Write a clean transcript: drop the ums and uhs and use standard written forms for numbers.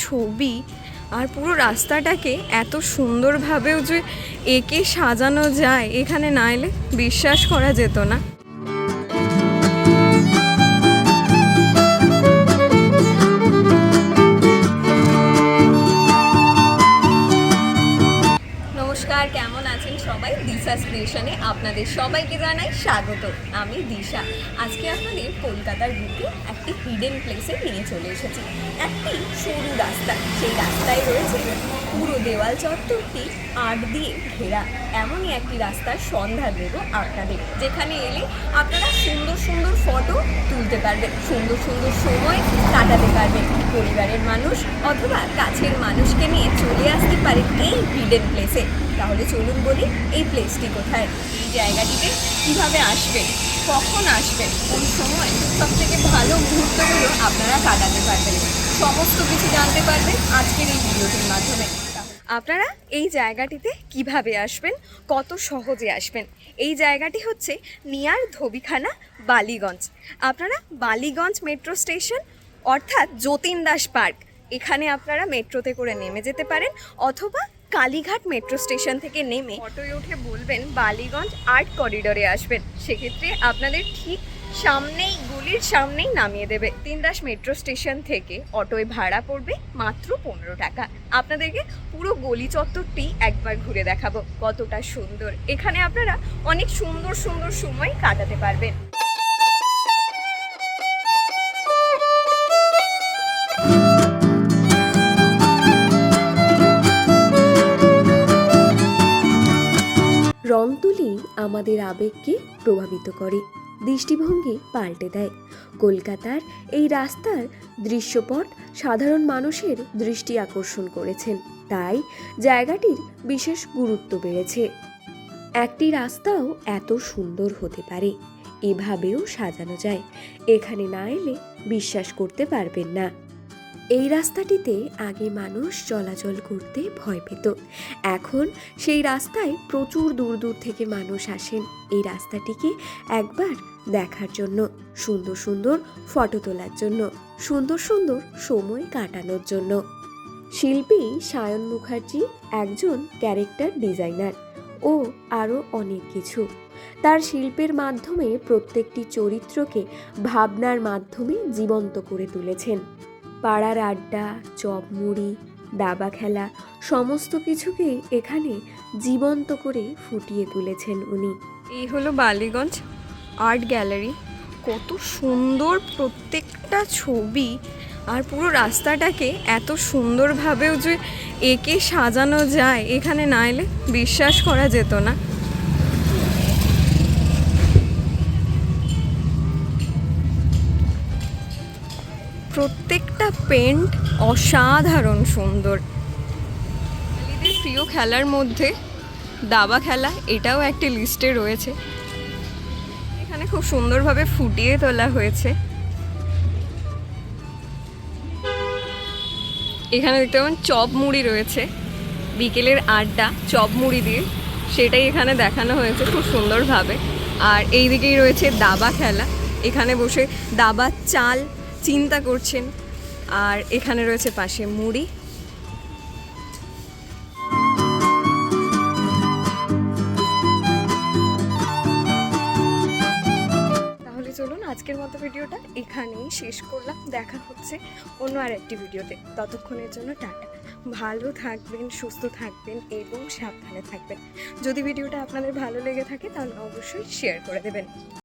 ছবি আর পুরো রাস্তাটাকে এত সুন্দরভাবেও যে এঁকে সাজানো যায় এখানে না এলে বিশ্বাস করা যেত না। নমস্কার, কেমন আছেন সবাই? দিশাস ক্রিয়েশনে আপনাদের সবাইকে জানাই স্বাগত। আমি দিশা। আজকে আপনাদের কলকাতার বুকে একটি হিডেন প্লেসে নিয়ে চলে এসেছি। একটি সরু রাস্তা, সেই রাস্তায় রয়েছে পুরো দেওয়াল চত্বরটি আর্ট দিয়ে ঘেরা। এমনই একটি রাস্তার সন্ধান দেব আপনাদের, যেখানে এলে আপনারা সুন্দর সুন্দর ফটো তুলতে পারবেন, সুন্দর সুন্দর সময় কাটাতে পারবেন। পরিবারের মানুষ অথবা কাছের মানুষকে নিয়ে চলে আসতে পারেন এই হিডেন প্লেসে। তাহলে চলুন বলি এই প্লেসটি কোথায়, এই জায়গাটিতে কীভাবে আসবেন, কখন আসবেন, কোন সময় সবথেকে ভালো মুহূর্তগুলো আপনারা কাটাতে পারবেন, সমস্ত কিছু জানতে পারবেন আজকের এই ভিডিওটির মাধ্যমে। আপনারা এই জায়গাটিতে কিভাবে আসবেন, কত সহজে আসবেন। এই জায়গাটি হচ্ছে নিয়ার ধোবিখানা, বালিগঞ্জ। আপনারা বালিগঞ্জ মেট্রো স্টেশন অর্থাৎ যতীন দাস পার্ক, এখানে আপনারা মেট্রোতে করে নেমে যেতে পারেন, অথবা কালীঘাট মেট্রো স্টেশন থেকে নেমে অটোয় উঠে বলবেন বালিগঞ্জ আর্ট করিডোরে আসবেন। সেক্ষেত্রে আপনাদের ঠিক সামনেই, গলির সামনেই নামিয়ে দেবে। যতীন দাস মেট্রো স্টেশন থেকে অটোয় ভাড়া পড়বে মাত্র 15 টাকা। আপনাদেরকে পুরো গলি চত্বরটি একবার ঘুরে দেখাবো কতটা সুন্দর। এখানে আপনারা অনেক সুন্দর সুন্দর সময় কাটাতে পারবেন। রং তুলি আমাদের আবেগকে প্রভাবিত করে, দৃষ্টিভঙ্গি পাল্টে দেয়। কলকাতার এই রাস্তার দৃশ্যপট সাধারণ মানুষের দৃষ্টি আকর্ষণ করেছেন, তাই জায়গাটির বিশেষ গুরুত্ব বেড়েছে। একটি রাস্তাও এত সুন্দর হতে পারে, এভাবেও সাজানো যায়, এখানে না এলে বিশ্বাস করতে পারবেন না। এই রাস্তাটিতে আগে মানুষ চলাচল করতে ভয় পেত, এখন সেই রাস্তায় প্রচুর দূর দূর থেকে মানুষ আসেন এই রাস্তাটিকে একবার দেখার জন্য, সুন্দর সুন্দর ফটো তোলার জন্য, সুন্দর সুন্দর সময় কাটানোর জন্য। শিল্পী সায়ন মুখার্জি একজন ক্যারেক্টার ডিজাইনার ও আরও অনেক কিছু। তার শিল্পের মাধ্যমে প্রত্যেকটি চরিত্রকে ভাবনার মাধ্যমে জীবন্ত করে তুলেছেন। পাড়ার আড্ডা, চপ মুড়ি, দাবা খেলা, সমস্ত কিছুকে এখানে জীবন্ত করে ফুটিয়ে তুলেছেন উনি। এই হলো বালিগঞ্জ আর্ট গ্যালারি। কত সুন্দর প্রত্যেকটা ছবি আর পুরো রাস্তাটাকে এত সুন্দরভাবেও যে এঁকে সাজানো যায় এখানে না এলে বিশ্বাস করা যেত না। প্রত্যেকটা পেন্ট অসাধারণ সুন্দর। বাঙালিদের প্রিয় খেলার মধ্যে দাবা খেলা এটাও একটি লিস্টে রয়েছে। এখানে খুব সুন্দরভাবে ফুটিয়ে তোলা হয়েছে। এখানে দেখতে পাবেন চপ মুড়ি রয়েছে, বিকেলের আড্ডা চপ মুড়ি দিয়ে, সেটাই এখানে দেখানো হয়েছে খুব সুন্দরভাবে। আর এই দিকেই রয়েছে দাবা খেলা, এখানে বসে দাবার চাল চিন্তা করছেন। আর এখানে রয়েছে পাশে মুড়ি। তাহলে চলুন আজকের মতো ভিডিওটা এখানেই শেষ করলাম। দেখা হচ্ছে অন্য আর একটি ভিডিওতে। ততক্ষণের জন্য টাটা। ভালো থাকবেন, সুস্থ থাকবেন এবং সাবধানে থাকবেন। যদি ভিডিওটা আপনাদের ভালো লেগে থাকে তাহলে অবশ্যই শেয়ার করে দেবেন।